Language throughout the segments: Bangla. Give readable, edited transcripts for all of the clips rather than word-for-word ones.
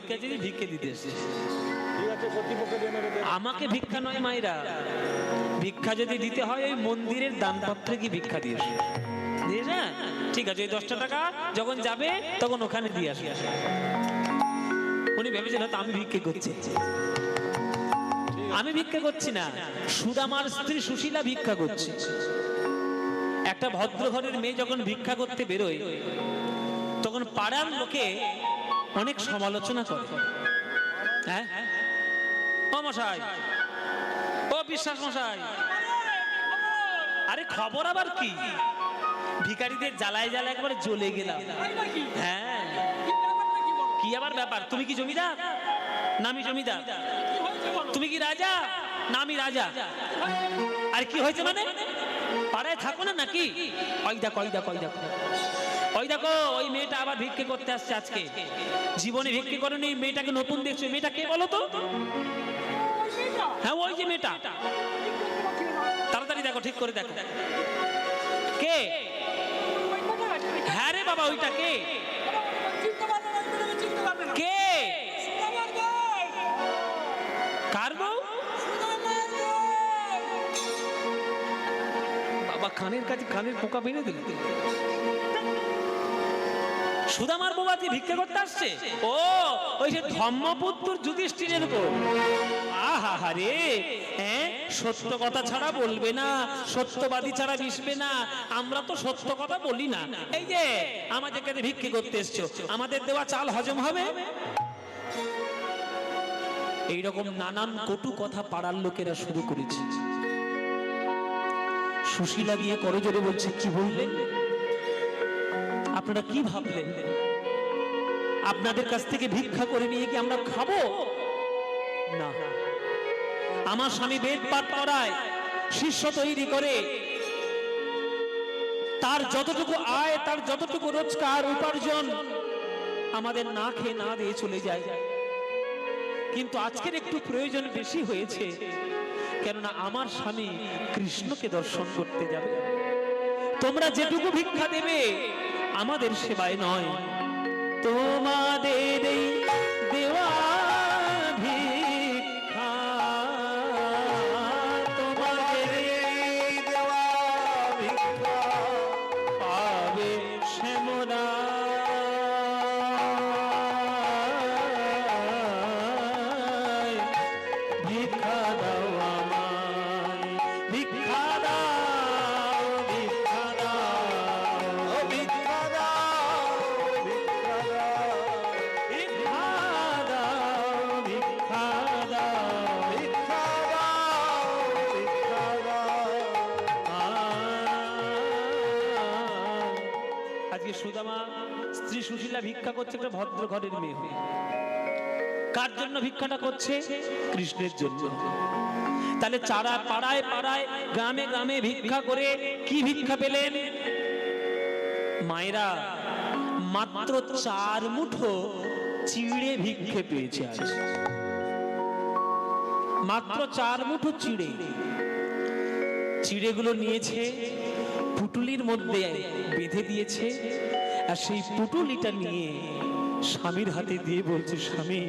ভিক্ষা যদি ভিক্ষে দিতে এসছে, আমাকে ভিক্ষা নয় মায়েরা, ভিক্ষা যদি দিতে হয় ওই মন্দিরের দানপত্রে কি ভিক্ষা দিয়েছে, দিয়েছে? ঠিক আছে, ওই 10টা টাকা যখন যাবে তখন ওখানে দিয়ে আসে। উনি ভেবেছেন হয়তো আমি ভিক্ষে করছি, আমি ভিক্ষা করছি না, সুদামার স্ত্রী সুশীলা ভিক্ষা করছে। একটা ভদ্র ঘরের মেয়ে যখন ভিক্ষা করতে বেরোয় তখন পাড়ার লোকে অনেক সমালোচনা করে। হ্যাঁ, ও মশাই, ও বিশ্বাস মশাই, আরে খবর আবার কি, ভিখারিদের জ্বালায় জ্বালায় একবারে জ্বলে গেলাম। হ্যাঁ, কি আবার ব্যাপার? তুমি কি জমিদার? না আমি জমিদার। তুমি কি রাজা? না আমি রাজা। আর কি হয়েছে মানে? পাড়ায় থাকো না নাকি? ওই দেখো, ওই দেখো, ওই দেখো, ওই দেখো, ওই মেয়েটা আবার ভিক্ষে করতে আসছে আজকে। জীবনে ভিক্ষে করেনি, মেয়েটাকে নতুন দেখছো। মেয়েটা কে বলো তো? হ্যাঁ, ওই যে মেয়েটা, তাড়াতাড়ি দেখো, ঠিক করে দেখো কে। হ্যাঁ রে বাবা, ওইটা কে? কে? কার বউ? বাবা কানের কাছে কানের পোকা বেঁধে দিল। সুদামার বউ আজকে ভিক্ষা করতে আসছে। ও, ওই যে ধর্মপুত্র যুধিষ্ঠিরের বউ। আহা রে, হ্যাঁ, সত্য কথা ছাড়া বলবে না, সত্যবাদী ছাড়া মিশবে না। আমরা তো সত্য কথা বলি না। এই যে আমাদের কাছে ভিক্ষে করতে এসছো, আমাদের দেওয়া চাল হজম হবে? এইরকম নানান কটু কথা পাড়ার লোকেরা শুরু করেছে। সুশীলা গিয়ে করজোরে বলছে, কি বললেন আপনারা? কি ভাবলেন আপনাদের কাছ থেকে ভিক্ষা করে নিয়ে কি আমরা খাবো? না, আমার স্বামী বেদ পাঠ করায়, শিষ্য তৈরি করে, তার যতটুকু আয়, তার যতটুকু রোজগার উপার্জন আমাদের না খেয়ে না দিয়ে চলে যায়। কিন্তু আজকের একটু প্রয়োজন বেশি হয়েছে, কেননা আমার স্বামী কৃষ্ণকে দর্শন করতে যাবে। তোমরা যেটুকু ভিক্ষা দেবে আমাদের সেবায় নয়, তোমাদের এই দেওয়া ভিক্ষা, তোমাদের এই দেওয়া ভিক্ষা পাবে শ্যামরা। ভিক্ষা দাও আমায়, ভিক্ষা দাও, ভিক্ষা দাও, ভিক্ষা দাও, ভিক্ষা দাও, ভিক্ষা দাও, ভিক্ষা দাও, ভিক্ষা দাও। আজকে সুদামা স্ত্রী সুশীলা ভিক্ষা করছে একটা ভদ্র ঘরের মেয়ে হয়ে। কার জন্য ভিক্ষাটা করছে? কৃষ্ণের জন্য। তাহলে চারা পাড়ায় পাড়ায়, গ্রামে গ্রামে ভিক্ষা করে কি ভিক্ষা পেলেন মায়েরা? মাত্র 4 মুঠো চিড়ে ভিক্ষে পেয়েছে আজ। মাত্র 4 মুঠো চিড়ে। চিড়েগুলো নিয়েছে, পুটুলির মধ্যে বেঁধে দিয়েছে, আর সেই পুটুলিটা নিয়ে স্বামীর হাতে দিয়ে বলছে, স্বামী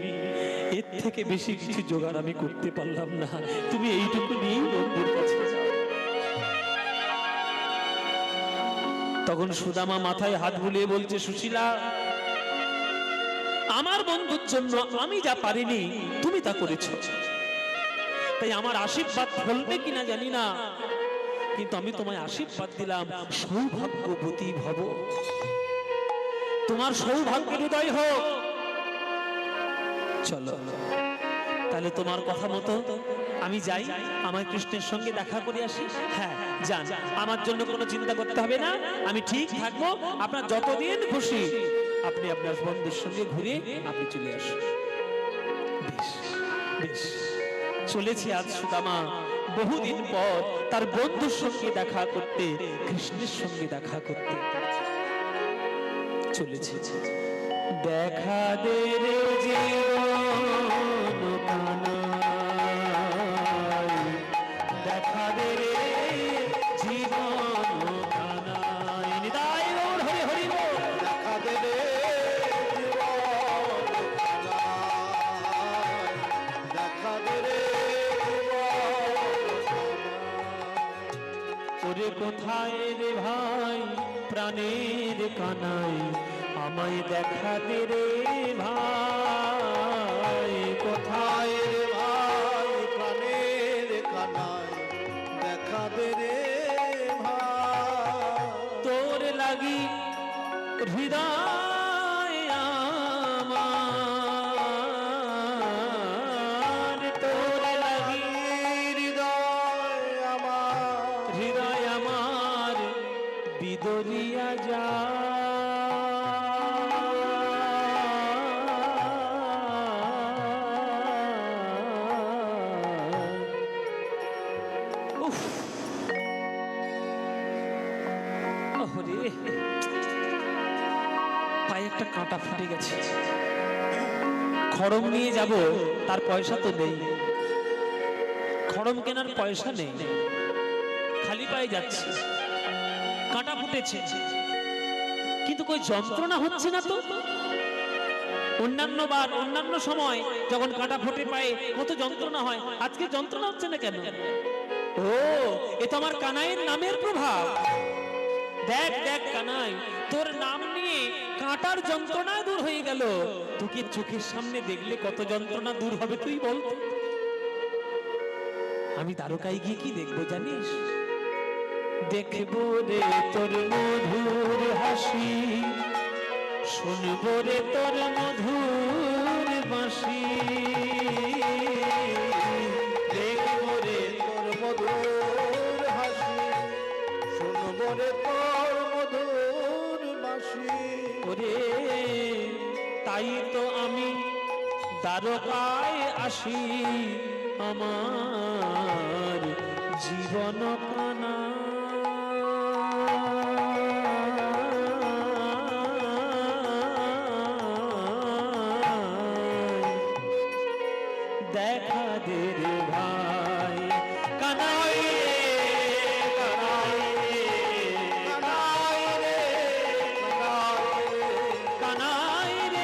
এর থেকে বেশি কিছু জোগাড় আমি করতে পারলাম না, তুমি এইটুকু নিয়েই বন্ধুর কাছে যাও। তখন সুদামা মাথায় হাত বুলিয়ে বলছে, সুশীলা, আমার বন্ধুর জন্য আমি যা পারিনি তুমি তা করেছ, তাই আমার আশীর্বাদ ফলবে কিনা জানি না, কিন্তু আমি তোমায় আশীর্বাদ দিলাম, সৌভাগ্যবতী ভব, তোমার সৌভাগ্যের উদয় হোক। চলো তাহলে তোমার কথা মতো আমি যাই, আমার কৃষ্ণের সঙ্গে দেখা করে আসি। হ্যাঁ যান, আমার জন্য কোনো চিন্তা করতে হবে না, আমি ঠিক থাকবো। আপনার যতদিন খুশি আপনি আপনার বন্ধুর সঙ্গে ঘুরে আপনি চলে আসুন। বেশ বেশ। চলেছি আজ সুদামা বহুদিন পর তার বন্ধুর সঙ্গে দেখা করতে, কৃষ্ণের সঙ্গে দেখা করতে চলেছি। দেখা দে রে জীবন কানাই, দেখা দে রে জীবন কানাই, নিতাই গৌর হরি হরি বল। দেখা দে রে জীবন কানাই, ওরে কোথায় রে ভাই প্রাণের কানাই, আমায় দেখা দে রে ভাই, কোথায় রে ভাই প্রাণের কানাই, দেখা দে রে ভাই। তোর লাগি হৃদয় আমার, তোর লাগি হৃদয় আমার বিদরিয়া যা। উফ, ওরে পায়ে একটা কাঁটা ফুটে গেছে। খড়ম নিয়ে যাব, তার পয়সা তো নেই, খড়ম কেনার পয়সা নেই, খালি পায়ে যাচ্ছে, কাঁটা ফুটেছে, কিন্তু কই যন্ত্রণা হচ্ছে না তো। অন্যান্য বার অন্যান্য সময় যখন কাঁটা ফুটে পায়ে কত যন্ত্রণা হয়, আজকে যন্ত্রণা হচ্ছে না কেন? ও, এ তো আমার কানাইয়ের নামের প্রভাব। দেখ দেখ কানাই, তোর নাম নিয়ে কাঁটার যন্ত্রণা দূর হয়ে গেল। তোকে চোখের সামনে দেখলে কত যন্ত্রণা দূর হবে তুই বল। আমি দ্বারকায় গিয়ে কি দেখবো জানিস? দেখবো রে তোর মধুর হাসি, শুনবো রে তোর মধুর বাঁশি, দেখবো রে তোর মধুর হাসি, শুনবো রে তোর মধুর বাঁশি। ওরে তাই তো আমি দ্বারকায় আসি, আমার জীবন কানা। দেখা দে রে ভাই কানাই রে, কানাই রে, কানাই রে, কানাই রে,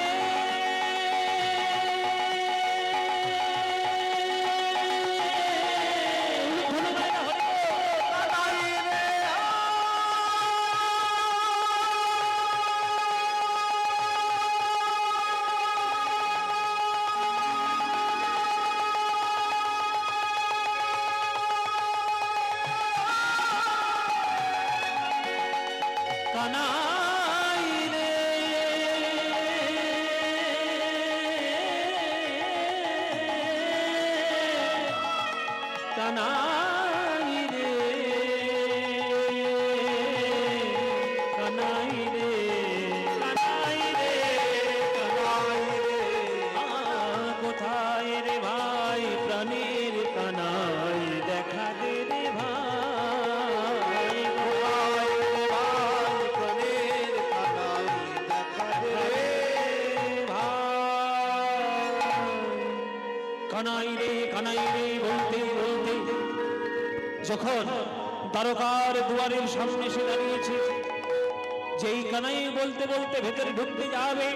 কানাই রে, কানাই রে, কানাই রে, কানাই রে, কোথায় রে ভাই প্রাণের কানাই, দেখা দে রে ভাই, কোথায় রে ভাই প্রাণের কানাই, দেখা দে রে ভাই। কানাই রে, কানাই রে বলতে বলতে যখন দ্বারকার দুয়ারের সামনে এসে দাঁড়িয়েছে, যেই কানাই বলতে বলতে ভেতরে ঢুকতে যাবে,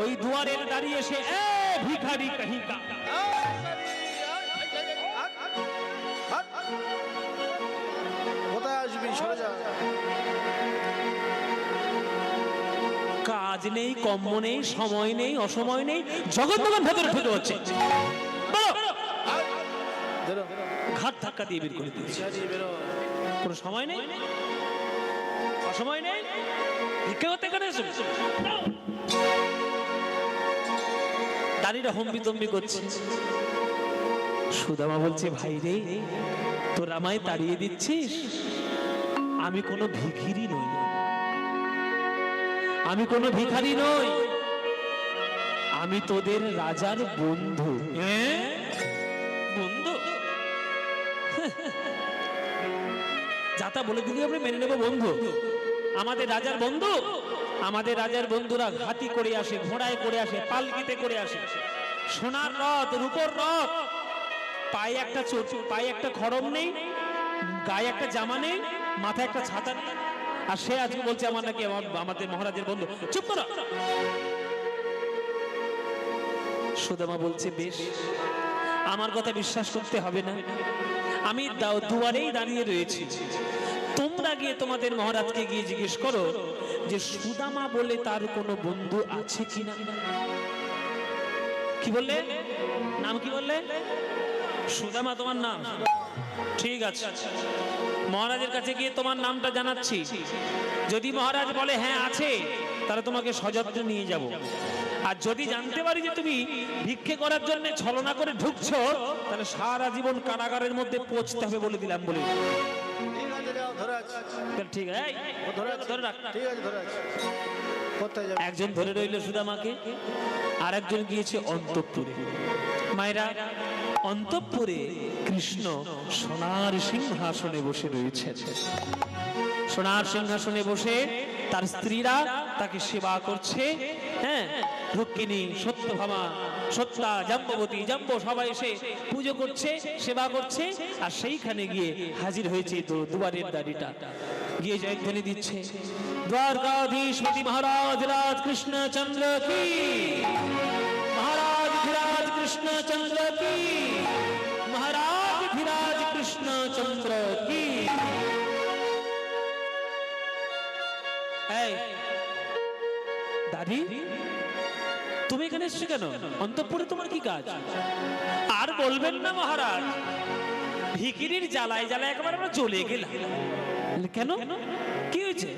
ওই দুয়ারের দাঁড়িয়ে সে ভিখারি কহিকা, কোথায় আসবি? সরে যা। কাজ নেই, কম্ম নেই, সময় নেই, অসময় নেই, জগৎ ভেতরে ঢুকে হচ্ছে, বেরো, ঘাট ধাক্কা দিয়ে বের করে দিয়েছে। বেরো। কোনো সময় নেই, অসময় নেই, ভিক্ষা করতে এখানে এসো। দাঁড়িয়ে হম্বি তম্বি করছে। সুদামা বলছে, ভাই রে তোর আমায় তাড়িয়ে দিচ্ছিস? আমি কোনো ভিখিরি নই, আমি কোনো ভিখারি নই, আমি তোদের রাজার বন্ধু। বন্ধু? যাতা বলে দিলি আমরা মেনে নেব বন্ধু? আমাদের রাজার বন্ধু? আমাদের রাজার বন্ধুরা হাতি করে আসে, ঘোড়ায় করে আসে, পালকিতে করে আসে, সোনার রথ, রূপোর রথ, পায়ে একটা পায়ে একটা খড়ম নেই, গায়ে একটা জামা নেই, মাথায় একটা ছাতা নেই, আর সে আজকে বলছে আমার নাকি আমাদের মহারাজের বন্ধু। চুপ করো। সুদামা বলছে, বেশ, আমার কথা বিশ্বাস করতে হবে না, আমি দুয়ারেই দাঁড়িয়ে রয়েছি, তোমরা গিয়ে তোমাদের মহারাজকে গিয়ে জিজ্ঞেস করো যে সুদামা বলে তার কোনো বন্ধু আছে কিনা। কি বললে? নাম কি বললে? সুদামা তোমার নাম? ঠিক আছে, মহারাজের কাছে গিয়ে তোমার নামটা জানাচ্ছি। যদি মহারাজ বলে হ্যাঁ আছে, তাহলে তোমাকে সযত্নে নিয়ে যাব। আর যদি জানতে পারি যে তুমি ভিক্ষে করার জন্য ছলনা করে ঢুকছো, তাহলে সারা জীবন কারাগারের মধ্যে পৌঁছতে হবে বলে দিলাম। বলে ঠিক আছে, যাও, ধরে আছে। ঠিক আছে, ও ধরে আছে। ধরে রাখ। ঠিক আছে, ধরে আছে। কোথায় যাবে? একজন ধরে রইল সুদামাকে, আর একজন গিয়েছে অন্তঃপুরে। মায়েরা, অন্তঃপুরে কৃষ্ণ সোনার সিংহাসনে বসে রয়েছে। সোনার সিংহাসনে বসে তার স্ত্রীরা তাকে সেবা করছে। হ্যাঁ, রুক্মিণী, সত্যভামা, সত্যা, জাম্ববতী, জাম্ব সবাই এসে পুজো করছে, সেবা করছে। আর সেইখানে গিয়ে হাজির হয়েছে তো দুয়ারের দাঁড়িটা, গিয়ে জয়ধ্বনি দিচ্ছে, দ্বারকাধীশপতি মহারাজ রাজ কৃষ্ণচন্দ্র কি, মহারাজ ধীরাজ কৃষ্ণচন্দ্র কি, মহারাজ ধীরাজ কৃষ্ণচন্দ্র কি। এই দাদি, তুমি এখানে এসছো কেন? অন্তঃপুরে তোমার কি কাজ? আর বলবেন না মহারাজ, ভিখিরির জ্বালায় জ্বালায় একেবারে আমরা চলে গেলাম। কেন, কি হয়েছে?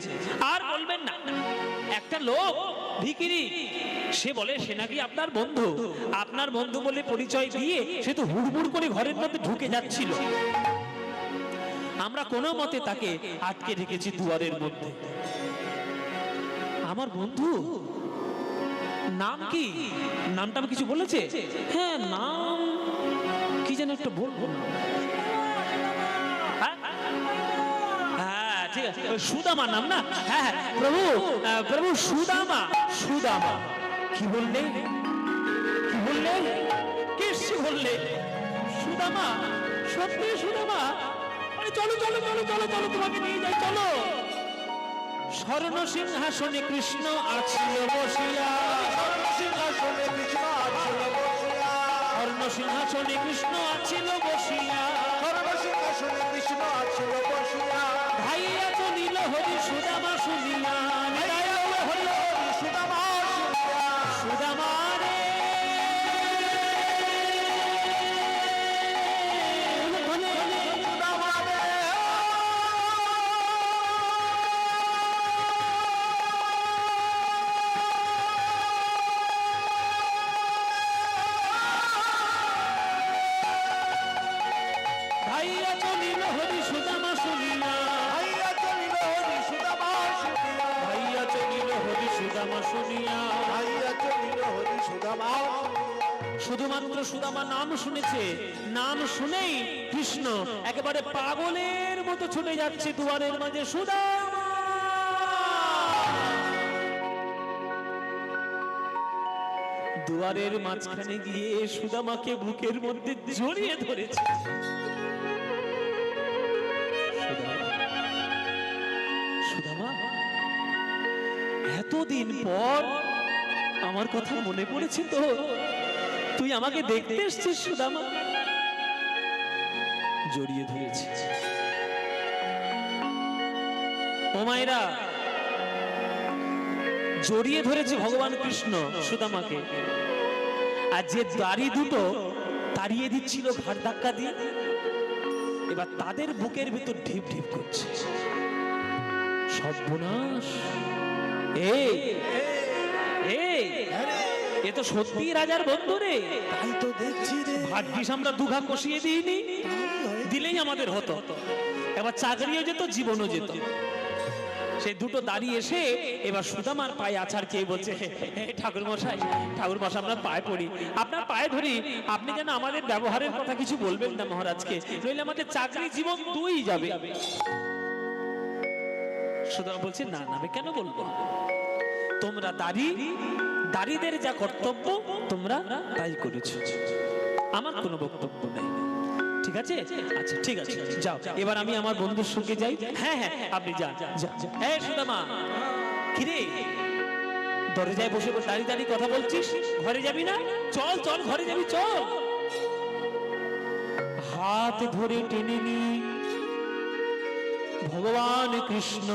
আর বলবেন না, একটা লোক ভিখিরি, সে বলে সে নাকি আপনার বন্ধু। আপনার বন্ধু বলে পরিচয় দিয়ে সে তো হুড়মুড় করে ঘরের মধ্যে ঢুকে যাচ্ছিল। আমরা কোনো মতে তাকে আটকে রেখেছি দুয়ারের মধ্যে। আমার বন্ধু নাম কি? নামটা আমি কিছু বলেছে? হ্যাঁ, নাম কি যেন একটা বলবো। হ্যাঁ ঠিক আছে, সুদামা নাম না? হ্যাঁ হ্যাঁ, প্রভু প্রভু সুদামা। সুদামা কি বললে? কি বললে? কি বললে? সুদামা? সত্যি সুদামা? আরে চলো চলো চলো চলো চলো, তোমাকে নিয়ে যাই, চলো। স্বর্ণ সিংহাসনে কৃষ্ণ আছিল বসিয়া, স্বর্ণ সিংহাসনে কৃষ্ণ আছিল বসিয়া, স্বর্ণ সিংহাসনে কৃষ্ণ আছিল বসিয়া, স্বর্ণ সিংহাসনে কৃষ্ণ আছিল বসিয়া। ভাইয়া তো নীল হরি সুদামা শুনিয়া, ভাইয়া তো হরি হরি সুদামা শুনিয়া, সুদামা রে সুদামা রে। ভাইয়া তো নীল হরি সুদামা শুনিয়া, ভাইয়া তো নীল হরি সুদামা শুনিয়া, ভাইয়া তো নীল হরি সুদামা শুনিয়া। ভাইয়া তো নীল হরি সুদামা শুনিয়া। শুধুমাত্র সুদামা নাম শুনেছে, নাম শুনেই কৃষ্ণ একেবারে পাগলের মতো ছুটে যাচ্ছে দুয়ারের মাঝে। সুদামা! দুয়ারের মাঝখানে গিয়ে সুদামাকে বুকের মধ্যে জড়িয়ে ধরেছে। সুদামা, এতদিন পর আমার কথা মনে পড়েছে তো? তুই আমাকে দেখতে এসছিস সুদামা? জড়িয়ে ধরেছে। ও মায়েরা, জড়িয়ে ধরেছে ভগবান কৃষ্ণ সুদামাকে। আর যে দাড়ি দুটো তাড়িয়ে দিচ্ছিল ঘাড় ধাক্কা দিয়ে, এবার তাদের বুকের ভিতর ঢিপ ঢিপ করছে। সর্বনাশ! এই এই এ তো সত্যি রাজার বন্ধু রে। তাই তো দেখছি রে। ভাগ্যিস আমরা দুঘা কষিয়ে দিইনি, দিলেই আমাদের হতো। এবার চাকরিও যেত, জীবনও যেত। সেই দুটো দাঁড়িয়ে এসে এবার সুদামার পায়ে আছাড় খেয়ে বলছে, ঠাকুর মশাই, ঠাকুর মশাই, আপনার পায়ে পড়ি, আপনার পায়ে ধরি, আপনি যেন আমাদের ব্যবহারের কথা কিছু বলবেন না মহারাজকে, নইলে আমাদের চাকরি জীবন দুই যাবে। সুদামা বলছে, না না, আমি কেন বলবো? তোমরা দাড়িদের যা কর্তব্য তোমরা তাই করেছো, আমার কোনো বক্তব্য নেই। ঠিক আছে? আচ্ছা ঠিক আছে, যাও। এবার আমি আমার বন্ধুর সঙ্গে যাই। হ্যাঁ হ্যাঁ, আপনি যান। এই সুদামা, কিরে দরজায় বসে দাঁড়িয়ে দাঁড়িয়ে কথা বলছিস? ঘরে যাবি না? চল চল, ঘরে যাবি, চল। হাত ধরে টেনে নি ভগবান কৃষ্ণ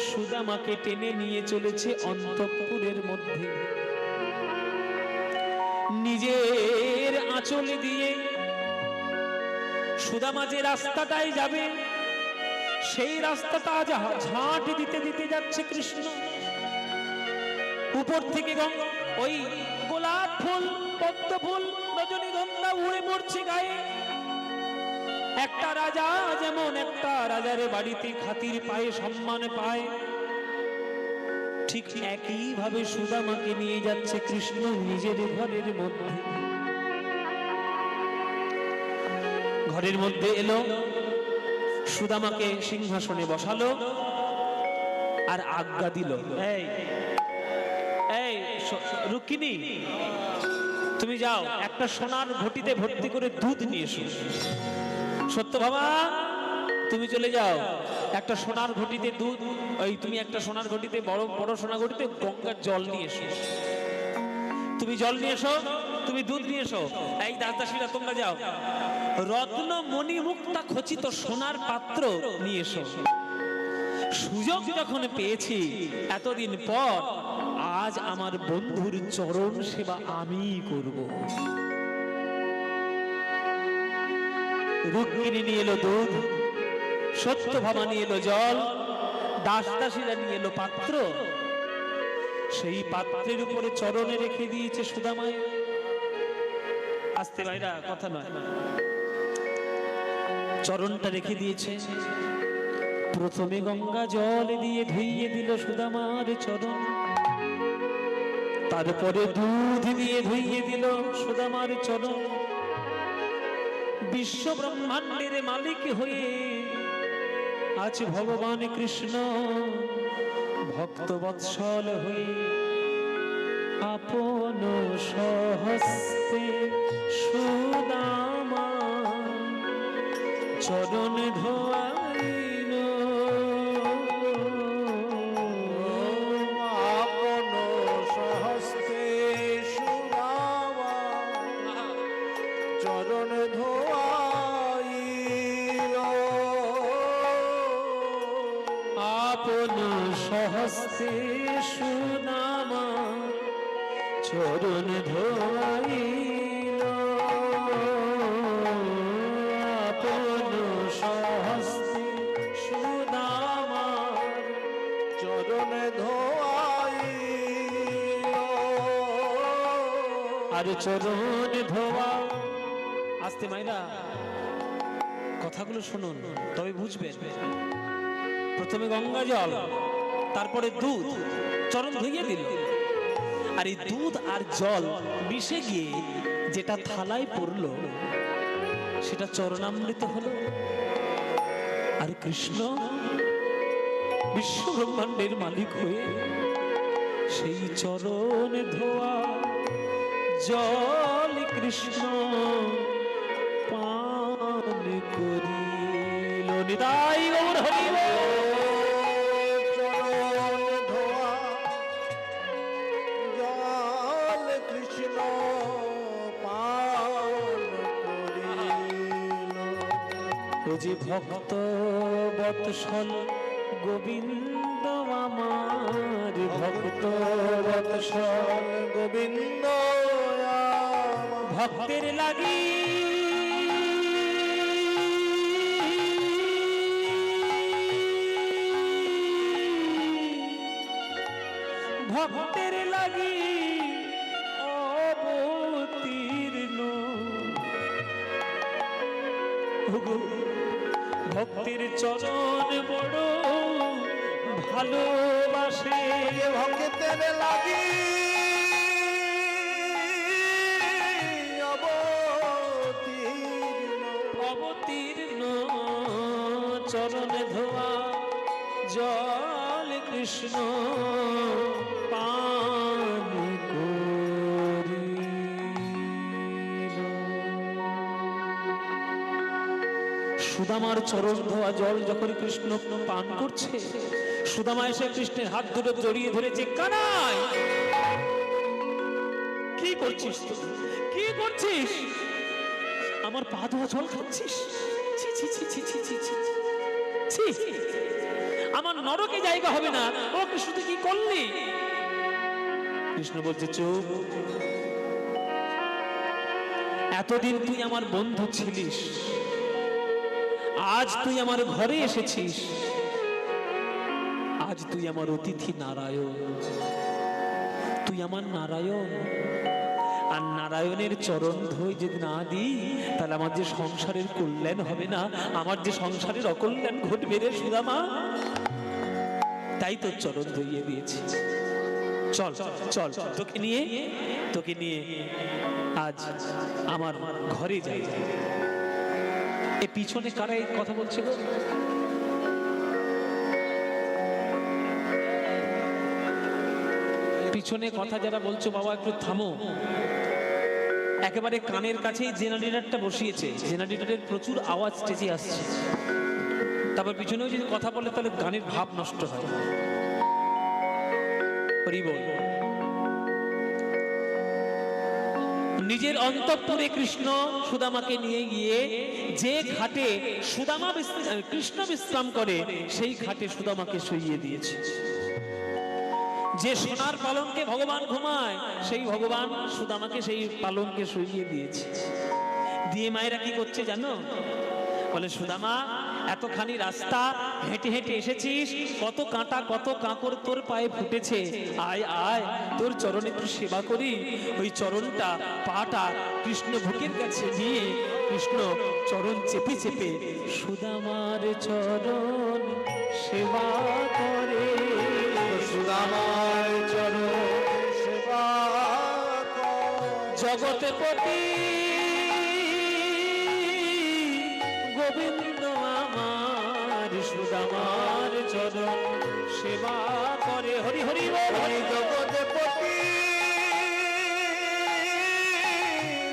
সুদামাকে টেনে নিয়ে চলেছে অন্তঃপুরের মধ্যে, নিজের আঁচলে দিয়ে সুদামা যে রাস্তাটায় যাবে সেই রাস্তাটা ঝাঁট দিতে দিতে যাচ্ছে কৃষ্ণ। উপর থেকে ওই গোলাপ ফুল, পদ্ম ফুল, রজনীগন্ধা উড়ে পড়ছে গায়ে। একটা রাজা যেমন একটা রাজার বাড়িতে খাতির পায়, সম্মান পায়, ঠিক একই ভাবে সুদামাকে নিয়ে যাচ্ছে কৃষ্ণ নিজের ঘরের মধ্যে। ঘরের মধ্যে এলো, সুদামাকে সিংহাসনে বসালো আর আজ্ঞা দিল, এই এই রুক্মিণী, তুমি যাও একটা সোনার ঘটিতে ভর্তি করে দুধ নিয়ে এসো। সত্যভামা, তুমি চলে যাও একটা সোনার ঘটিতে দুধ, ওই তুমি একটা সোনার ঘটিতে বড় বড় সোনার ঘটিতে গঙ্গার জল নিয়ে এসো। তুমি জল নিয়ে এসো, তুমি দুধ নিয়ে এসো। এই দাসদাসীরা তোমরা যাও রত্ন মণি মুক্তা খচিত সোনার পাত্র নিয়ে এসো। সুযোগ যখন পেয়েছি এতদিন পর, আজ আমার বন্ধুর চরণ সেবা আমি করব। রুক্মিণী নিয়ে এলো দুধ, সত্যভামা নিয়ে এলো জল, দাসদাসীরা নিয়ে এলো পাত্র। সেই পাত্রের উপরে চরণে রেখে দিয়েছে সুদামায়। আস্তে ভাইরা, কথা নয়, চরণটা রেখে দিয়েছে। প্রথমে গঙ্গা জল দিয়ে ধুইয়ে দিল সুদামার চরণ, তারপরে দুধ দিয়ে ধুইয়ে দিল সুদামার চরণ। বিশ্ব ব্রহ্মাণ্ডের মালিক হয়ে আজ ভগবান কৃষ্ণ ভক্ত বৎসল হয়ে আপন সহস্তে সুদামা চরণ ধোয়াইল। আপন সহস্তে সুদামা চরণ ধোয়াইল। আপন সহস্তে সুদামা চরণ ধোয়াইল। আপন সহস্তে সুদামা চরণ ধোয়াইল। আর চরণ ধোয়া। আস্তে মাইরা, কথাগুলো শুনুন তবে বুঝবেন। প্রথমে গঙ্গা জল, তারপরে দুধ, চরণ ধুইয়ে দিল। আর এই দুধ আর জল মিশে গিয়ে যেটা থালায় পড়লো সেটা চরণামৃত হলো। আর কৃষ্ণ বিশ্ব ব্রহ্মাণ্ডের মালিক হয়ে সেই চরণ ধোয়া জল কৃষ্ণ পান করিল। নিতাই গৌর হরি বল। চরণ ধোয়া জল কৃষ্ণ পান করিল। ও যে ভক্ত বৎসল গোবিন্দ আমার, ভক্ত বৎসল গোবিন্দ ভক্তের লাগি ভক্তের লাগি অবতীর্ণ। ভক্তের চরণ বড় ভালোবাসে। ভক্তের লাগি অবতীর্ণ চরণ ধোয়া জল কৃষ্ণ পান করিল। সুদামার চরণ ধোয়া জল যখন কৃষ্ণ পান করছে, সুদামা এসে কৃষ্ণের হাত দুটো জড়িয়ে ধরেছে। কানাই, কি করছিস তুই? কি করছিস? আমার পা ধোয়া জল খাচ্ছিস? ছি ছি ছি ছি ছি ছি ছি। ছি, আমার নরকে জায়গা হবে না। ও কৃষ্ণ তুই কি করলি? কৃষ্ণ বলছে চুপ, এতদিন তুই আমার বন্ধু ছিলিস, আজ তুই আমার ঘরে এসেছিস, আজ তুই আমার অতিথি নারায়ণ, তুই আমার নারায়ণ। আর নারায়ণের চরণ ধুই যদি না দিই তাহলে আমার যে সংসারের কল্যাণ হবে না, আমার যে সংসারের অকল্যাণ ঘটবে রে সুদামা। তাই তোর চরণ ধুইয়ে দিয়েছি। চল চল, তোকে নিয়ে আজ আমার ঘরে যাই। এ পিছনে কারা এই কথা বলছে গো? পিছনে কথা যারা বলছো বাবা একটু থামো। একেবারে কানের কাছেই জেনারেটরটা বসিয়েছে, জেনারেটরের প্রচুর আওয়াজ স্টেজে আসছে। তারপর পিছনেও যদি কথা বলে তাহলে গানের ভাব নষ্ট হয়। হরি বল। নিজের অন্তঃপুরে কৃষ্ণ সুদামাকে নিয়ে গিয়ে যে ঘাটে সুদামা কৃষ্ণ বিশ্রাম করে সেই ঘাটে সুদামাকে শুইয়ে দিয়েছে। যে সোনার পালঙ্কে ভগবান ঘুমায় সেই ভগবান সুদামাকে সেই পালঙ্কে শুইয়ে দিয়েছে। দিয়ে মায়েরা কি করছে জানো? বলে সুদামা এতখানি রাস্তা হেঁটে হেঁটে এসেছিস, কত কাঁটা কত কাঁকর তোর পায়ে ফুটেছে, আয় আয় তোর চরণে একটু সেবা করি। ওই চরণটা পাটা কৃষ্ণ বুকের কাছে নিয়ে কৃষ্ণ চরণ চেপে চেপে সুদামার চরণ সেবা করে, সুদামার চরণ সেবা জগতে পতি গোবিন্দ আমার সুদামার চরণ সেবা করে। হরি হরি বল। জগতে পতি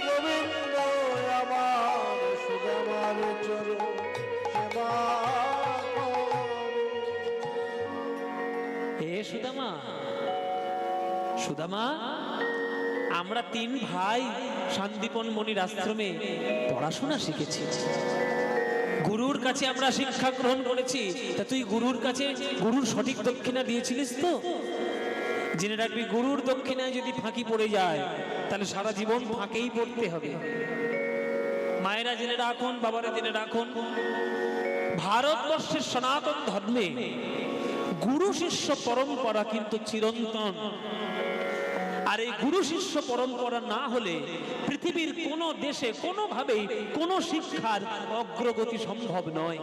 গোবিন্দ আমার সুদামার চরণ সেবা হে সুদামা, সুদামা আমরা তিন ভাই শান্তিপন মনির আশ্রমে পড়াশোনা শিখেছি, গুরুর কাছে আমরা শিক্ষা গ্রহণ করেছি। তা তুই গুরুর কাছে গুরুর সঠিক দক্ষিণা দিয়েছিলিস তো? জেনে রাখবি গুরুর দক্ষিণায় যদি ফাঁকি পড়ে যায় তাহলে সারা জীবন ফাঁকেই পড়তে হবে। মায়েরা জেনে রাখুন, বাবারা জেনে রাখুন, ভারতবর্ষের সনাতন ধর্মে গুরু শিষ্য পরম্পরা কিন্তু চিরন্তন। আর এই গুরু শিষ্য পরম্পরা না হলে পৃথিবীর কোন দেশে কোনোভাবেই কোনো শিক্ষার অগ্রগতি সম্ভব নয়।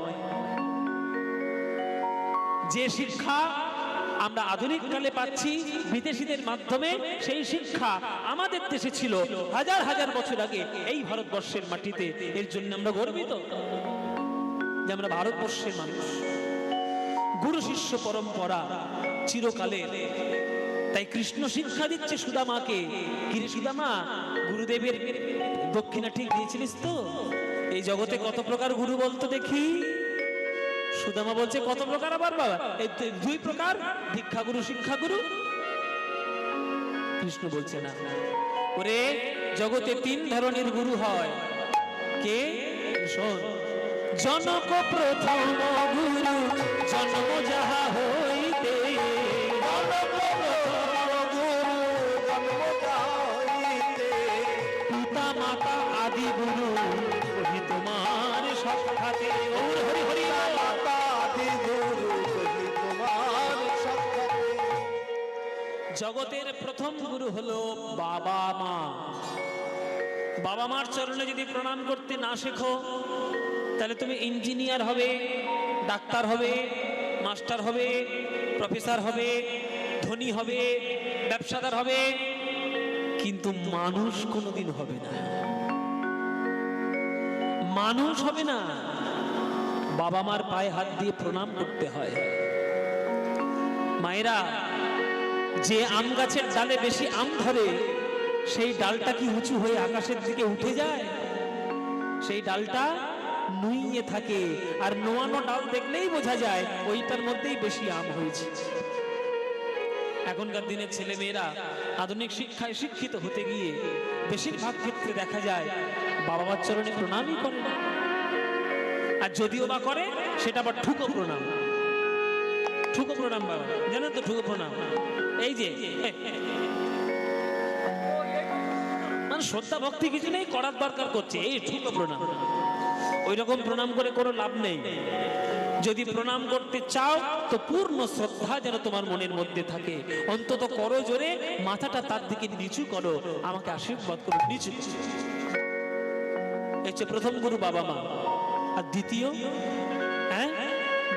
যে শিক্ষা আমরা আধুনিক কালে পাচ্ছি বিদেশিদের মাধ্যমে, সেই শিক্ষা আমাদের দেশে ছিল হাজার হাজার বছর আগে এই ভারতবর্ষের মাটিতে। এর জন্য আমরা গর্বিত যে আমরা ভারতবর্ষের মানুষ। গুরু শিষ্য পরম্পরা চিরকালের। তাই কৃষ্ণ শিক্ষা দিচ্ছে সুদামাকে, কিরে সুদামা গুরুদেবের দক্ষিণা ঠিক দিয়েছিলিস তো? এই জগতে কত প্রকার গুরু বলতো দেখি? সুদামা বলছে কত প্রকার আবার বাবা? এই দুই প্রকার, দীক্ষা গুরু শিক্ষা গুরু। কৃষ্ণ বলছে না, ওরে জগতে তিন ধরনের গুরু হয়। কে? শোন, জনক প্রথম গুরু জন্ম যাহা হইতে, পিতা মাতা আদি গুরু ওহি তোমার সাক্ষাতে। হরি হরি মাতা আদি গুরু কহি তোমার সাক্ষাতে। জগতের প্রথম গুরু হলো বাবা মা। বাবা মার চরণে যদি প্রণাম করতে না শেখো তাহলে তুমি ইঞ্জিনিয়ার হবে, ডাক্তার হবে, মাস্টার হবে, প্রফেসর হবে, ধনী হবে, ব্যবসাদার হবে, কিন্তু মানুষ কোনোদিন হবে না। মানুষ হবে না। বাবা মার পায়ে হাত দিয়ে প্রণাম করতে হয়। মায়েরা, যে আম গাছের ডালে বেশি আম ধরে সেই ডালটা কি উঁচু হয়ে আকাশের দিকে উঠে যায়? সেই ডালটা নুইয়ে থাকে, আর নোয়ানো ডাল দেখলেই বোঝা যায় ওইটার মধ্যেই বেশি আম হয়েছে। এখনকার দিনের ছেলে মেয়েরা আধুনিক শিক্ষায় শিক্ষিত হতে গিয়ে বেশিরভাগ ক্ষেত্রে দেখা যায় বাবা মার চরণে প্রণামই করে না। আর যদিও বা করে সেটা আবার ঠুকো প্রণাম। ঠুকো প্রণাম বাবা, জানেন তো ঠুকো প্রণাম? এই যে মানে শ্রদ্ধা ভক্তি কিছু নেই, করার দরকার করছে, এই ঠুকো প্রণাম। ওই রকম প্রণাম করে কোনো লাভ নেই। যদি প্রণাম করতে চাও তো পূর্ণ শ্রদ্ধা যেন তোমার মনের মধ্যে থাকে। অন্তত করো জোরে, মাথাটা তার দিকে নিচু করো, আমাকে আশীর্বাদ করো নিচু। এই হচ্ছে প্রথম গুরু বাবা মা। আর দ্বিতীয়, হ্যাঁ,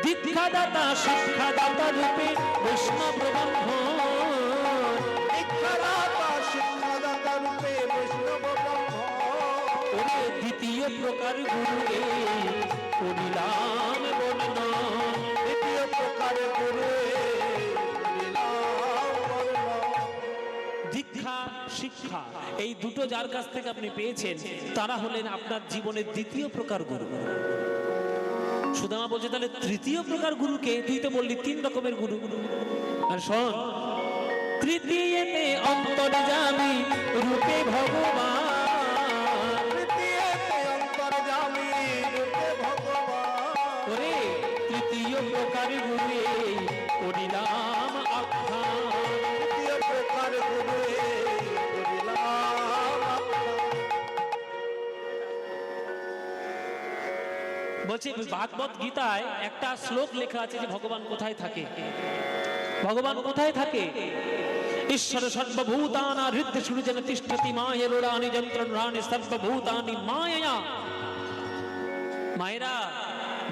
দীক্ষাদাতা শিক্ষাদাতা রূপে বৈষ্ণব ব্রাহ্মণ। দীক্ষাদাতা শিক্ষাদাতা রূপে বৈষ্ণব ব্রাহ্মণ। ওরে দ্বিতীয় প্রকার গুরু করিলাম বর্ণন। দ্বিতীয় প্রকার গুরু করিলাম বর্ণন। দীক্ষা শিক্ষা এই দুটো যার কাছ থেকে আপনি পেয়েছেন তারা হলেন আপনার জীবনের দ্বিতীয় প্রকার গুরু। সুদামা বলছে তাহলে তৃতীয় প্রকার গুরুকে? তুই তো বললি তিন রকমের গুরু। আর শোন, তৃতীয়তে অন্তর্যামী রূপে ভগবান। তৃতীয়তে অন্তর্যামী রূপে ভগবান। ওরে তৃতীয় প্রকার গুরু করিলাম আখ্যান। তৃতীয় প্রকার গুরু করিলাম আখ্যান। বলছে ভাগবত গীতায় একটা শ্লোক লেখা আছে যে ভগবান কোথায় থাকে। ভগবান কোথায় থাকে? ঈশ্বর সর্বভূতানা হৃদয় সূর্যেন তিষ্ঠতি মায়েরুড়ানি যন্ত্রণানি সর্বভূতানি মায়া। মায়েরা,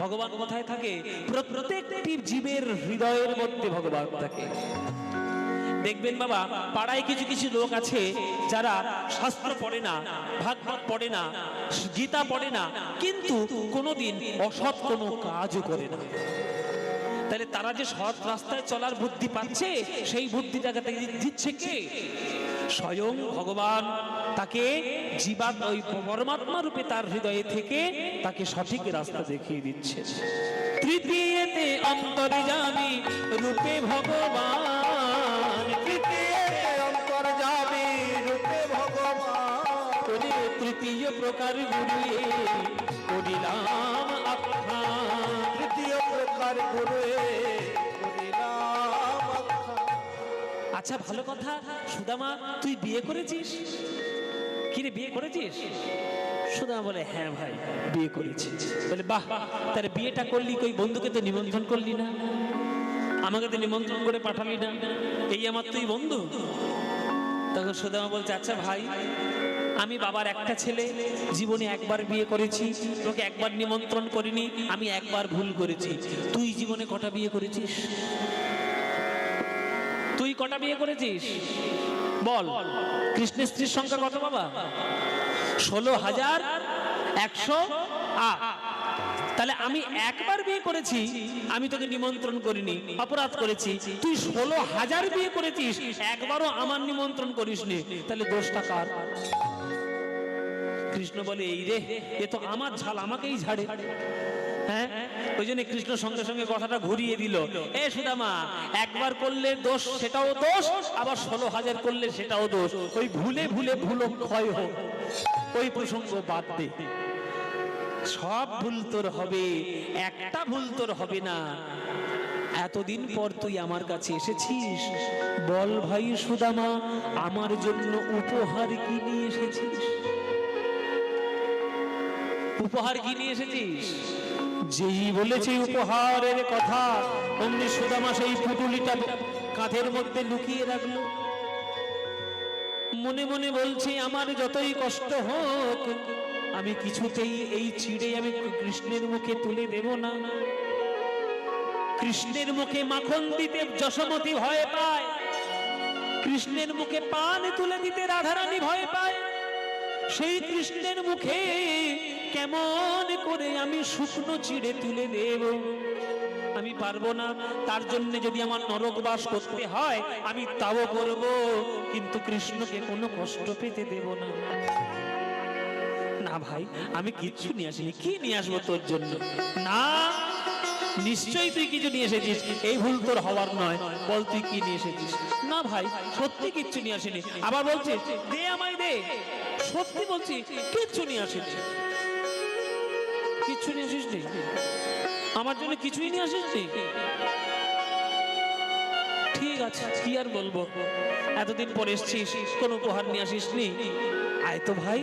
ভগবান কোথায় থাকে? প্রত্যেকটি জীবের হৃদয়ের মধ্যে ভগবান থাকে। দেখবেন বাবা, পাড়ায় কিছু কিছু লোক আছে যারা শাস্ত্র পড়ে না, ভাগবত পড়ে না, গীতা পড়ে না, কিন্তু কোনোদিন অসৎ কোনো কাজও করে না। তাহলে তারা যে সৎ রাস্তায় চলার বুদ্ধি পাচ্ছে, সেই বুদ্ধিটাকে দিচ্ছে কে? স্বয়ং ভগবান তাকে ওই পরমাত্মা রূপে তার হৃদয়ে থেকে তাকে সঠিক রাস্তা দেখিয়ে দিচ্ছে। তৃতীয়তে অন্তর্যামী রূপে ভগবান। তৃতীয়তে অন্তর্যামী রূপে ভগবান। তৃতীয় প্রকার গুরু করিলাম আখ্যান। তৃতীয় প্রকার গুরু করিলাম আখ্যান। আচ্ছা ভালো কথা, সুদামা তুই বিয়ে করেছিস? কিরে বিয়ে করেছিস? সুদামা বলে হ্যাঁ ভাই বিয়ে করেছি। বলে বাহ, তাহলে বিয়েটা করলি, কই বন্ধুকে তো নিমন্ত্রণ করলি না, আমাকে তো নিমন্ত্রণ করে পাঠালি না, এই আমার তুই বন্ধু? তখন সুদামা বলছে আচ্ছা ভাই, আমি বাবার একটা ছেলে, জীবনে একবার বিয়ে করেছি, তোকে একবার নিমন্ত্রণ করিনি, আমি একবার ভুল করেছি। তুই জীবনে কটা বিয়ে করেছিস? তুই কটা বিয়ে করেছিস বল? কৃষ্ণের স্ত্রীর সংখ্যা কত বাবা? 16,108। তাহলে আমি একবার বিয়ে করেছি, আমি তোকে নিমন্ত্রণ করিনি, অপরাধ করেছি। তুই 16,000 বিয়ে করেছিস, একবারও আমার নিমন্ত্রণ করিসনি, তাহলে দোষটা কার? কৃষ্ণ বলে এই রে, এ তো আমার ঝাল, আমাকেই ঝাড়ে। হ্যাঁ, ওই জন্য কৃষ্ণ সঙ্গে সঙ্গে কথাটা ঘুরিয়ে দিল। এ সুদামা, একবার করলে দোষ সেটাও দোষ, আবার 16,000 করলে সেটাও দোষ। ওই ভুলে ভুলে ভুলো ক্ষয় হোক, ওই প্রসঙ্গ বাদ দে। সব ভুল তোর হবে, একটা ভুল তোর হবে না। এতদিন পর তুই আমার কাছে এসেছিস, বল ভাই সুদামা, আমার জন্য উপহার কি নিয়ে এসেছিস? উপহার কি নিয়ে এসেছিস? যেই বলেছে উপহারের কথা, অমনি সুদামা সেই পুটুলিটা কাঁধের মধ্যে লুকিয়ে রাখলো। মনে মনে বলছে আমার যতই কষ্ট হোক, আমি কিছুতেই এই চিড়ে আমি কৃষ্ণের মুখে তুলে দেব না। কৃষ্ণের মুখে মাখন দিতে যশোমতী ভয় পায়, কৃষ্ণের মুখে পান তুলে দিতে রাধারানী ভয় পায়। সেই কৃষ্ণের মুখে কেমন করে আমি শুকনো চিড়ে তুলে দেব? আমি পারবো না। তার জন্য যদি আমার নরকবাস করতে হয় আমি তাও করব, কিন্তু কৃষ্ণকে কোনো কষ্ট পেতে দেব না। না ভাই, আমি কিচ্ছু নিয়ে আসিনি। কি নিয়ে আসবো তোর জন্য? না, নিশ্চয়ই তুই কিছু নিয়ে এসেছিস, এই ভুল তোর হওয়ার নয়। বল তুই কি নিয়ে এসেছিস? না ভাই, সত্যি কিচ্ছু নিয়ে আসিনি। আবার বলছে দে আমায় দে। সত্যি বলছি কিচ্ছু নিয়ে আসিনি। কিচ্ছু নিয়ে আসিস নি? আমার জন্য কিছুই নিয়ে আসিস নি? ঠিক আছে, কি আর বলবো, এতদিন পর এসছিস, কোনো উপহার নিয়ে আসিস নি? আয় তো ভাই,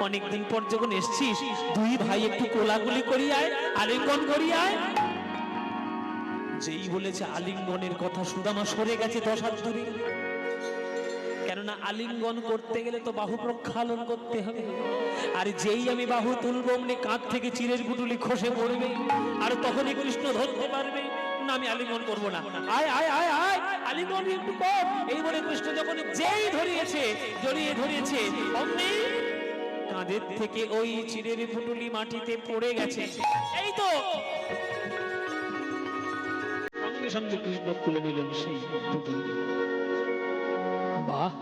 অনেকদিন পর যখন এসছিস, দুই ভাই একটু কোলাকুলি করি আয়, আলিঙ্গন করি আয়। যেই বলেছে আলিঙ্গনের কথা, সুদামা সরে গেছে 10 হাত দূরে। কেননা আলিঙ্গন করতে গেলে তো বাহু প্রক্ষালন করতে হবে, আর যেই আমি বাহু তুলবো অমনি কাঁধ থেকে চিরের গুটুলি খসে পড়বে, আর তখনই কৃষ্ণ ধরতে পারবে না। আমি আলিঙ্গন করবো না। আয় আয় আয় আয়, আলিঙ্গন একটু কর। এই বলে কৃষ্ণ যখন যেই ধরিয়েছে, জড়িয়ে ধরিয়েছে, অমনি কাঁধের থেকে ওই চিরের পুটুলি মাটিতে পড়ে গেছে। এই তো সঙ্গে সঙ্গে কৃষ্ণ তুলে নিলেন সেই পুটুলি। বাহ,